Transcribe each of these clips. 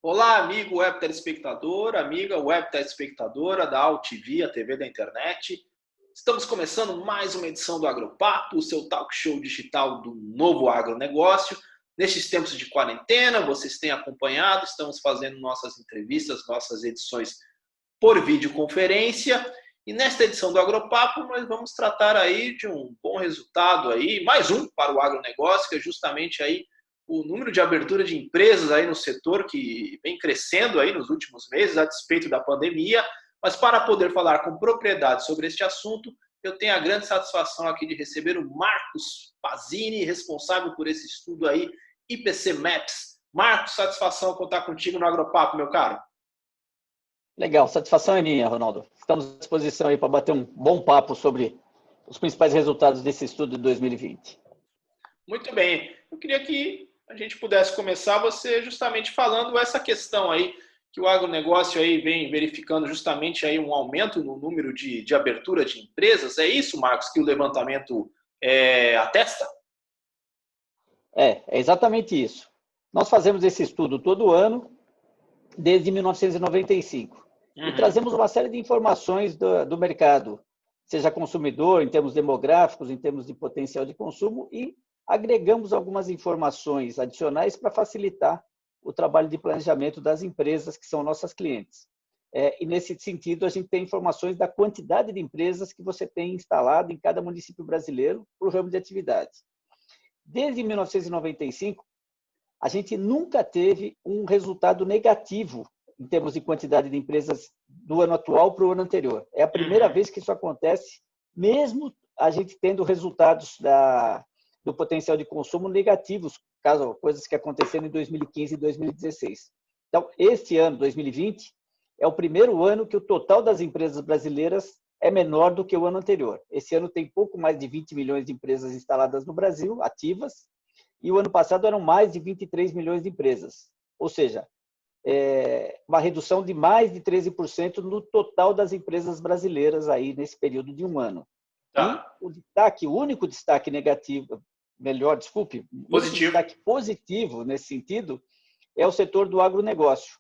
Olá, amigo web telespectador, amiga web telespectadora da AltV, a TV da internet. Estamos começando mais uma edição do Agropapo, o seu talk show digital do novo agronegócio. Nestes tempos de quarentena, vocês têm acompanhado, estamos fazendo nossas entrevistas, nossas edições por videoconferência. E nesta edição do Agropapo, nós vamos tratar aí de um bom resultado aí, mais um para o agronegócio, que é justamente aí o número de abertura de empresas aí no setor que vem crescendo aí nos últimos meses, a despeito da pandemia. Mas para poder falar com propriedade sobre este assunto, eu tenho a grande satisfação aqui de receber o Marcos Pazini, responsável por esse estudo aí, IPC Maps. Marcos, satisfação contar contigo no Agropapo, meu caro. Legal, satisfação é minha, Ronaldo. Estamos à disposição aí para bater um bom papo sobre os principais resultados desse estudo de 2020. Muito bem. Eu queria que a gente pudesse começar você justamente falando essa questão aí, que o agronegócio aí vem verificando justamente aí um aumento no número de abertura de empresas. É isso, Marcos, que o levantamento atesta? É exatamente isso. Nós fazemos esse estudo todo ano, desde 1995. E trazemos uma série de informações do mercado, seja consumidor, em termos demográficos, em termos de potencial de consumo, e agregamos algumas informações adicionais para facilitar o trabalho de planejamento das empresas que são nossas clientes. E nesse sentido, a gente tem informações da quantidade de empresas que você tem instalado em cada município brasileiro por ramo de atividades. Desde 1995, a gente nunca teve um resultado negativo em termos de quantidade de empresas do ano atual para o ano anterior. É a primeira vez que isso acontece, mesmo a gente tendo resultados do potencial de consumo negativos, caso coisas que aconteceram em 2015 e 2016. Então, este ano, 2020, é o primeiro ano que o total das empresas brasileiras é menor do que o ano anterior. Esse ano tem pouco mais de 20 milhões de empresas instaladas no Brasil, ativas, e o ano passado eram mais de 23 milhões de empresas. Ou seja, uma redução de mais de 13% no total das empresas brasileiras aí nesse período de um ano. Tá. E o único destaque negativo, destaque positivo nesse sentido, é o setor do agronegócio,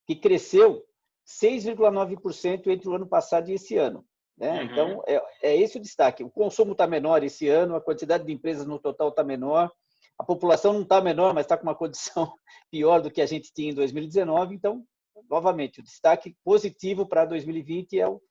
que cresceu 6,9% entre o ano passado e esse ano. Né? Então, é esse o destaque. O consumo está menor esse ano, a quantidade de empresas no total está menor, a população não está menor, mas está com uma condição pior do que a gente tinha em 2019. Então, novamente, o destaque positivo para 2020 é o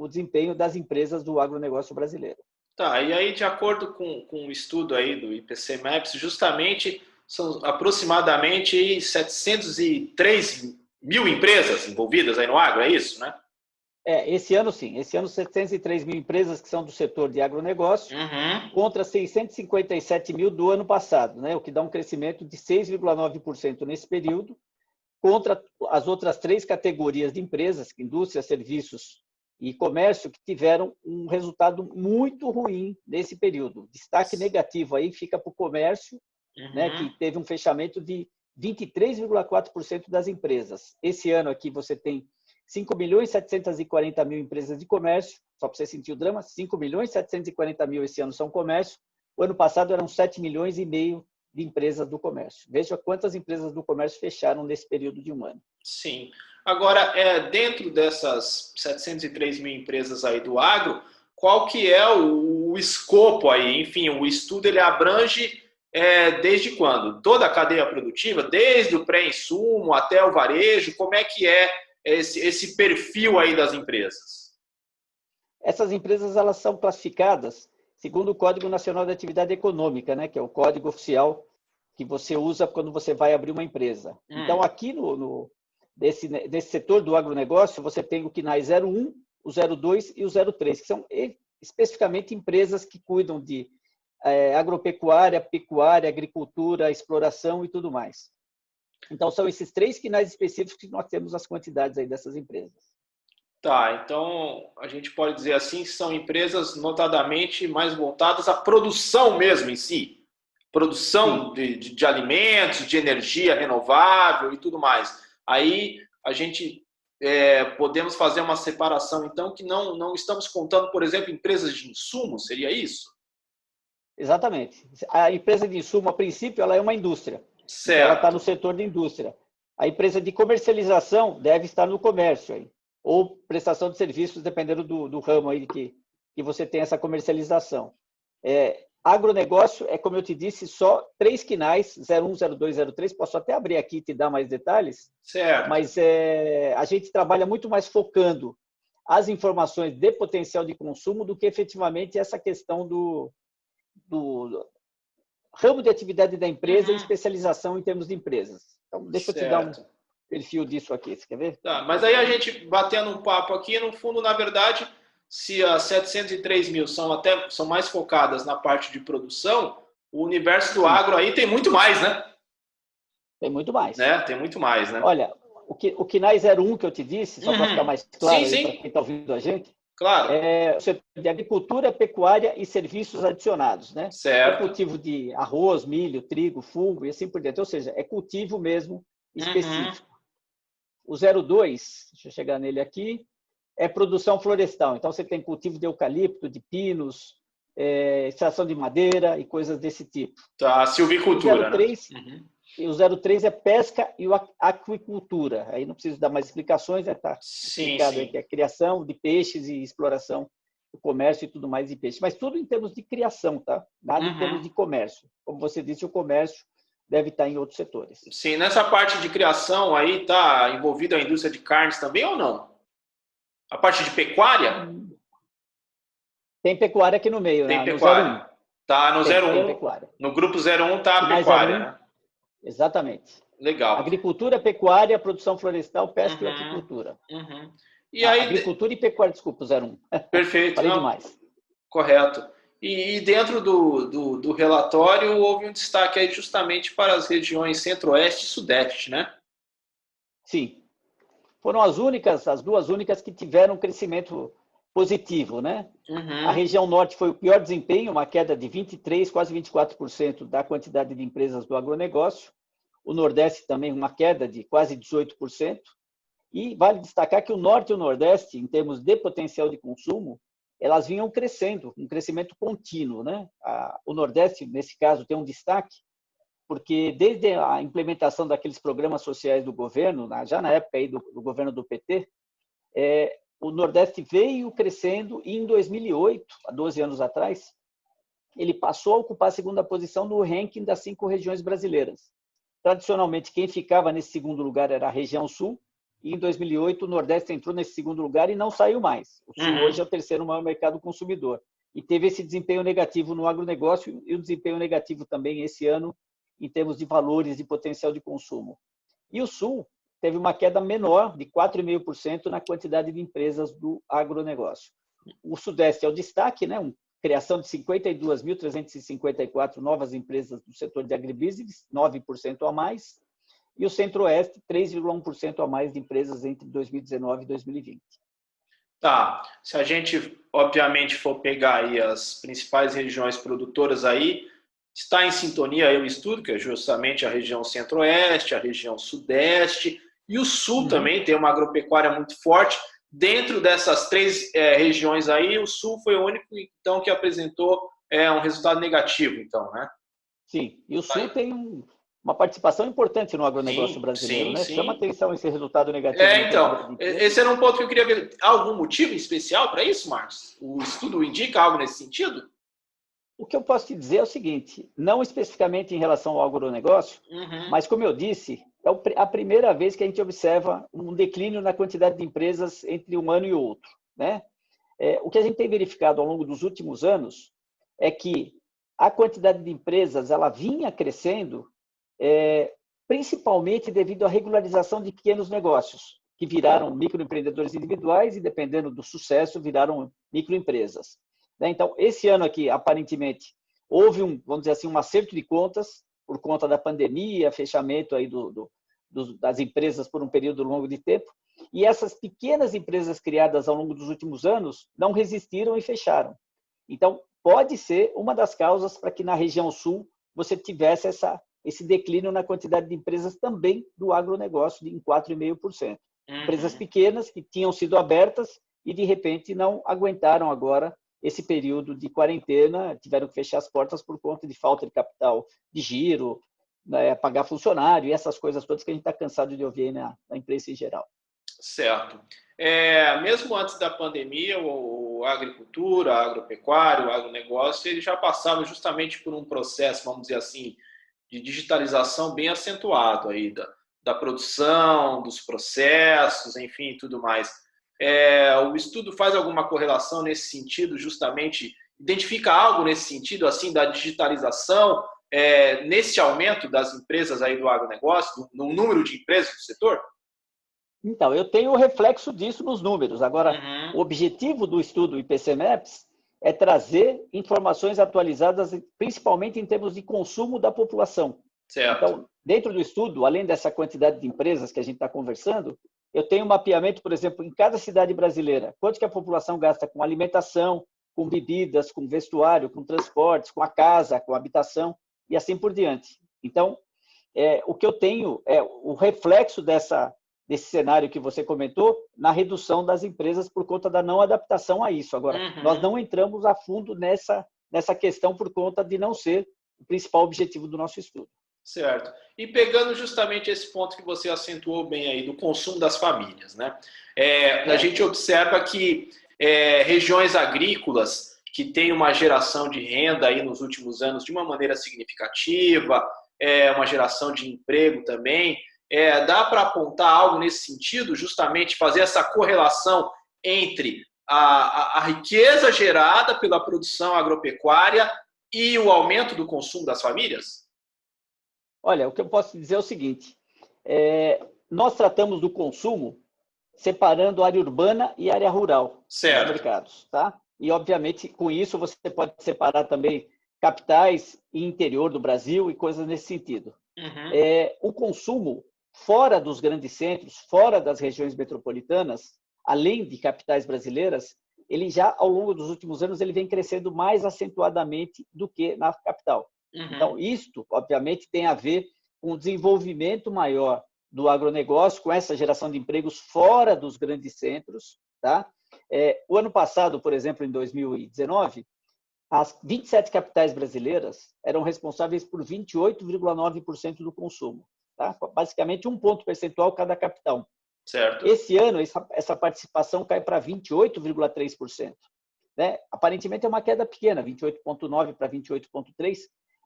desempenho das empresas do agronegócio brasileiro. Tá, e aí, de acordo com o estudo aí do IPC Maps, justamente são aproximadamente 703 mil empresas envolvidas aí no agro, é isso, né? Esse ano sim. Esse ano, 703 mil empresas que são do setor de agronegócio, contra 657 mil do ano passado, né? O que dá um crescimento de 6,9% nesse período, contra as outras três categorias de empresas, indústria, serviços e comércio, que tiveram um resultado muito ruim nesse período. Destaque negativo aí fica para o comércio, né, que teve um fechamento de 23,4% das empresas. Esse ano aqui você tem 5 milhões 740 mil empresas de comércio, só para você sentir o drama, 5 milhões 740 mil esse ano são comércio, o ano passado eram 7 milhões e meio de empresas do comércio. Veja quantas empresas do comércio fecharam nesse período de um ano. Sim. Agora, dentro dessas 703 mil empresas aí do agro, qual que é o escopo aí? Enfim, o estudo ele abrange desde quando? Toda a cadeia produtiva, desde o pré-insumo até o varejo, como é que é esse perfil aí das empresas? Essas empresas elas são classificadas segundo o Código Nacional de Atividade Econômica, né, que é o código oficial que você usa quando você vai abrir uma empresa. Então, aqui desse setor do agronegócio, você tem o KNAI 01, o 02 e o 03, que são especificamente empresas que cuidam de agropecuária, pecuária, agricultura, exploração e tudo mais. Então, são esses três KNAIs específicos que nós temos as quantidades aí dessas empresas. Tá, então a gente pode dizer assim que são empresas notadamente mais voltadas à produção mesmo em si. Produção de alimentos, de energia renovável e tudo mais. Aí a gente podemos fazer uma separação, então, que não estamos contando, por exemplo, empresas de insumos, seria isso? Exatamente. A empresa de insumo, a princípio, ela é uma indústria. Certo. Então, ela está no setor de indústria. A empresa de comercialização deve estar no comércio, aí, ou prestação de serviços, dependendo do ramo aí que você tem essa comercialização. Agronegócio é, como eu te disse, só 3 quinais, 01, 02, 03, posso até abrir aqui e te dar mais detalhes, Certo. mas a gente trabalha muito mais focando as informações de potencial de consumo do que efetivamente essa questão do ramo de atividade da empresa e especialização em termos de empresas. Então, deixa eu te dar um perfil disso aqui, você quer ver? Tá, mas aí a gente batendo um papo aqui, no fundo, na verdade, se as 703 mil são mais focadas na parte de produção, o universo do agro aí tem muito mais, né? Tem muito mais. Né? Tem muito mais, né? Olha, o KINAI 01 que eu te disse, só para ficar mais claro para quem está ouvindo a gente, claro. É o setor de agricultura, pecuária e serviços adicionados, né? Certo. É cultivo de arroz, milho, trigo, fungo e assim por diante. Ou seja, é cultivo mesmo específico. O 02, deixa eu chegar nele aqui, é produção florestal. Então, você tem cultivo de eucalipto, de pinos, extração de madeira e coisas desse tipo. Tá, silvicultura, o 03, né? E o 03 é pesca e aquicultura. Aí não preciso dar mais explicações, está explicado aí que é criação de peixes e exploração do comércio e tudo mais de peixe. Mas tudo em termos de criação, tá? Nada em termos de comércio. Como você disse, o comércio deve estar em outros setores. Sim, nessa parte de criação aí está envolvida a indústria de carnes também ou não? A parte de pecuária? Tem pecuária aqui no meio, tem né? Pecuária. No 01. Tá no 01. Pecuária. No grupo 01 tá a pecuária, né? Exatamente. Legal. Agricultura, pecuária, produção florestal, pesca e aquicultura. E aí... Agricultura e pecuária, desculpa, 01. Perfeito. Falei demais. Correto. E dentro do relatório houve um destaque aí justamente para as regiões centro-oeste e sudeste, né? Sim. Foram as duas únicas que tiveram crescimento positivo, né? A região norte foi o pior desempenho, uma queda de 23%, quase 24% da quantidade de empresas do agronegócio. O nordeste também uma queda de quase 18%. E vale destacar que o norte e o nordeste, em termos de potencial de consumo, elas vinham crescendo, um crescimento contínuo, né? O nordeste, nesse caso, tem um destaque, porque desde a implementação daqueles programas sociais do governo, já na época aí do governo do PT, o Nordeste veio crescendo e em 2008, há 12 anos atrás, ele passou a ocupar a segunda posição no ranking das 5 regiões brasileiras. Tradicionalmente, quem ficava nesse segundo lugar era a região sul, e em 2008 o Nordeste entrou nesse segundo lugar e não saiu mais. O sul hoje é o terceiro maior mercado consumidor. E teve esse desempenho negativo no agronegócio e o desempenho negativo também esse ano em termos de valores de potencial de consumo. E o sul teve uma queda menor de 4,5% na quantidade de empresas do agronegócio. O Sudeste é o destaque, né? Criação de 52.354 novas empresas do setor de agribusiness, 9% a mais, e o Centro-Oeste, 3,1% a mais de empresas entre 2019 e 2020. Tá, se a gente, obviamente, for pegar aí as principais regiões produtoras aí, está em sintonia aí o estudo, que é justamente a região Centro-Oeste, a região Sudeste, e o Sul também tem uma agropecuária muito forte. Dentro dessas 3 regiões aí, o Sul foi o único, então, que apresentou um resultado negativo, então, né? Sim, e o Sul tem uma participação importante no agronegócio brasileiro, né? Sim. Chama atenção esse resultado negativo. Então, esse era um ponto que eu queria ver. Há algum motivo especial para isso, Marcos? O estudo indica algo nesse sentido? O que eu posso te dizer é o seguinte, não especificamente em relação ao agronegócio, mas, como eu disse, é a primeira vez que a gente observa um declínio na quantidade de empresas entre um ano e outro, né? O que a gente tem verificado ao longo dos últimos anos é que a quantidade de empresas ela vinha crescendo, principalmente devido à regularização de pequenos negócios, que viraram microempreendedores individuais e, dependendo do sucesso, viraram microempresas. Então, esse ano aqui, aparentemente, houve vamos dizer assim, um acerto de contas por conta da pandemia, fechamento aí das empresas por um período longo de tempo, e essas pequenas empresas criadas ao longo dos últimos anos não resistiram e fecharam. Então, pode ser uma das causas para que na região sul você tivesse esse declínio na quantidade de empresas também do agronegócio em 4,5%. Empresas pequenas que tinham sido abertas e, de repente, não aguentaram agora esse período de quarentena, tiveram que fechar as portas por conta de falta de capital de giro, né, pagar funcionário e essas coisas todas que a gente está cansado de ouvir aí na imprensa em geral. Certo. Mesmo antes da pandemia, a agricultura, a agropecuária, o agronegócio, ele já passava justamente por um processo, vamos dizer assim, de digitalização bem acentuado aí da produção, dos processos, enfim, tudo mais. O estudo faz alguma correlação nesse sentido, justamente identifica algo nesse sentido, assim, da digitalização, nesse aumento das empresas aí do agronegócio, no número de empresas do setor? Então, eu tenho o reflexo disso nos números. Agora, o Uhum. objetivo do estudo IPC Maps é trazer informações atualizadas, principalmente em termos de consumo da população. Certo. Então, dentro do estudo, além dessa quantidade de empresas que a gente está conversando, eu tenho um mapeamento, por exemplo, em cada cidade brasileira. Quanto que a população gasta com alimentação, com bebidas, com vestuário, com transportes, com a casa, com a habitação e assim por diante. Então, o que eu tenho é o reflexo desse cenário que você comentou na redução das empresas por conta da não adaptação a isso. Agora, nós Uhum. não entramos a fundo nessa questão por conta de não ser o principal objetivo do nosso estudo. Certo. E pegando justamente esse ponto que você acentuou bem aí, do consumo das famílias, né? A gente Certo. observa que regiões agrícolas que têm uma geração de renda aí nos últimos anos de uma maneira significativa, uma geração de emprego também, dá para apontar algo nesse sentido, justamente fazer essa correlação entre a riqueza gerada pela produção agropecuária e o aumento do consumo das famílias? Olha, o que eu posso dizer é o seguinte: nós tratamos do consumo separando área urbana e área rural dos Certo. mercados, tá? E, obviamente, com isso você pode separar também capitais e interior do Brasil e coisas nesse sentido. Uhum. O consumo fora dos grandes centros, fora das regiões metropolitanas, além de capitais brasileiras, ele já, ao longo dos últimos anos, ele vem crescendo mais acentuadamente do que na capital. Uhum. Então, isto, obviamente, tem a ver com o desenvolvimento maior do agronegócio, com essa geração de empregos fora dos grandes centros. Tá? O ano passado, por exemplo, em 2019, as 27 capitais brasileiras eram responsáveis por 28,9% do consumo. Tá? Basicamente, um ponto percentual cada capital. Certo. Esse ano, essa participação cai para 28,3%. Né? Aparentemente é uma queda pequena, 28,9% para 28,3%,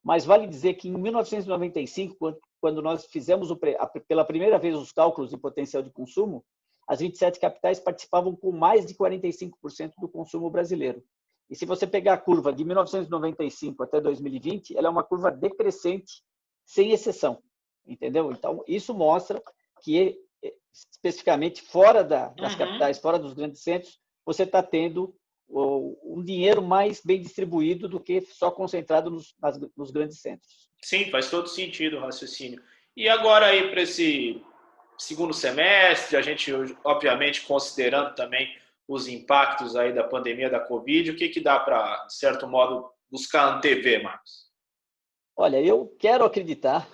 mas vale dizer que em 1995, quando nós fizemos pela primeira vez os cálculos de potencial de consumo, as 27 capitais participavam com mais de 45% do consumo brasileiro. E se você pegar a curva de 1995 até 2020, ela é uma curva decrescente, sem exceção. Entendeu? Então, isso mostra que, especificamente fora das Uhum. capitais, fora dos grandes centros, você está tendo um dinheiro mais bem distribuído do que só concentrado nos grandes centros. Sim, faz todo sentido o raciocínio. E agora aí para esse segundo semestre, a gente obviamente considerando também os impactos aí da pandemia da Covid, o que dá para, de certo modo, buscar antever, Marcos? Olha, eu quero acreditar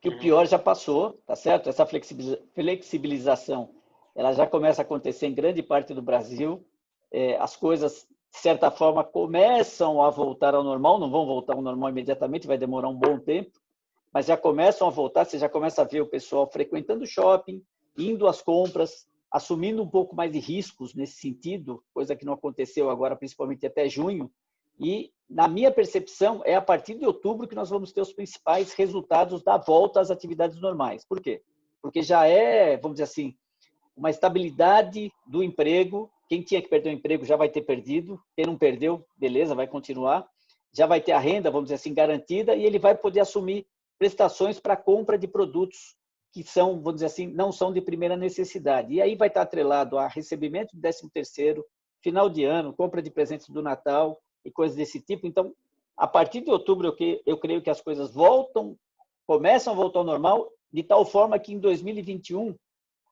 que o Uhum. pior já passou, tá certo? Essa flexibilização, ela já começa a acontecer em grande parte do Brasil. As coisas, de certa forma, começam a voltar ao normal, não vão voltar ao normal imediatamente, vai demorar um bom tempo, mas já começam a voltar, você já começa a ver o pessoal frequentando o shopping, indo às compras, assumindo um pouco mais de riscos nesse sentido, coisa que não aconteceu agora, principalmente até junho. E, na minha percepção, é a partir de outubro que nós vamos ter os principais resultados da volta às atividades normais. Por quê? Porque já vamos dizer assim, uma estabilidade do emprego. Quem tinha que perder o emprego já vai ter perdido. Quem não perdeu, beleza, vai continuar. Já vai ter a renda, vamos dizer assim, garantida, e ele vai poder assumir prestações para compra de produtos que são, vamos dizer assim, não são de primeira necessidade. E aí vai estar atrelado a recebimento do 13º, final de ano, compra de presentes do Natal e coisas desse tipo. Então, a partir de outubro, eu creio que as coisas começam a voltar ao normal, de tal forma que em 2021,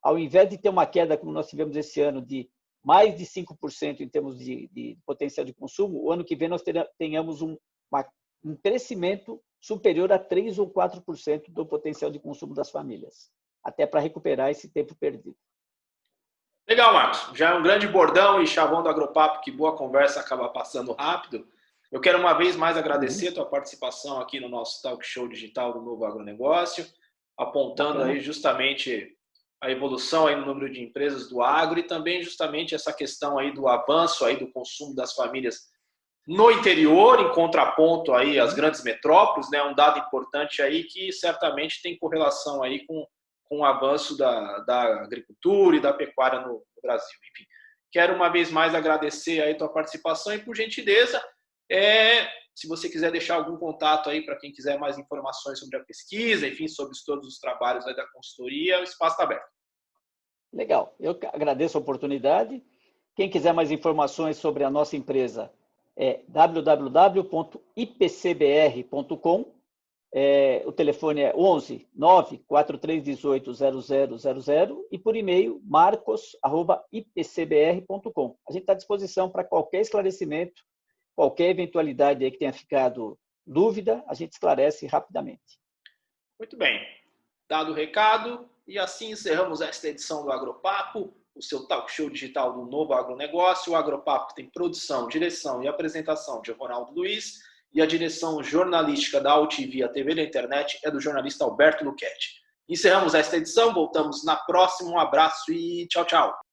ao invés de ter uma queda como nós tivemos esse ano de mais de 5% em termos de potencial de consumo, o ano que vem nós tenhamos um crescimento superior a 3 ou 4% do potencial de consumo das famílias, até para recuperar esse tempo perdido. Legal, Marcos. Já é um grande bordão e chavão do Agropapo, que boa conversa acaba passando rápido. Eu quero uma vez mais agradecer a tua participação aqui no nosso talk show digital do Novo Agronegócio, apontando aí justamente a evolução aí no número de empresas do agro e também justamente essa questão aí do avanço aí do consumo das famílias no interior, em contraponto aí às grandes metrópoles, né? Um dado importante aí que certamente tem correlação aí com o avanço da agricultura e da pecuária no Brasil. Enfim, quero uma vez mais agradecer aí a tua participação e, por gentileza, se você quiser deixar algum contato aí para quem quiser mais informações sobre a pesquisa, enfim, sobre todos os trabalhos aí da consultoria, o espaço está aberto. Legal, eu agradeço a oportunidade. Quem quiser mais informações sobre a nossa empresa é www.ipcbr.com. O telefone é 11 94318 0000 e por e-mail marcos@ipcbr.com. A gente está à disposição para qualquer esclarecimento, qualquer eventualidade aí que tenha ficado dúvida, a gente esclarece rapidamente. Muito bem. Dado o recado, e assim encerramos esta edição do Agropapo, o seu talk show digital do Novo Agronegócio. O Agropapo tem produção, direção e apresentação de Ronaldo Luiz, e a direção jornalística da AltV, a TV da internet, é do jornalista Alberto Luchetti. Encerramos esta edição, voltamos na próxima. Um abraço e tchau, tchau.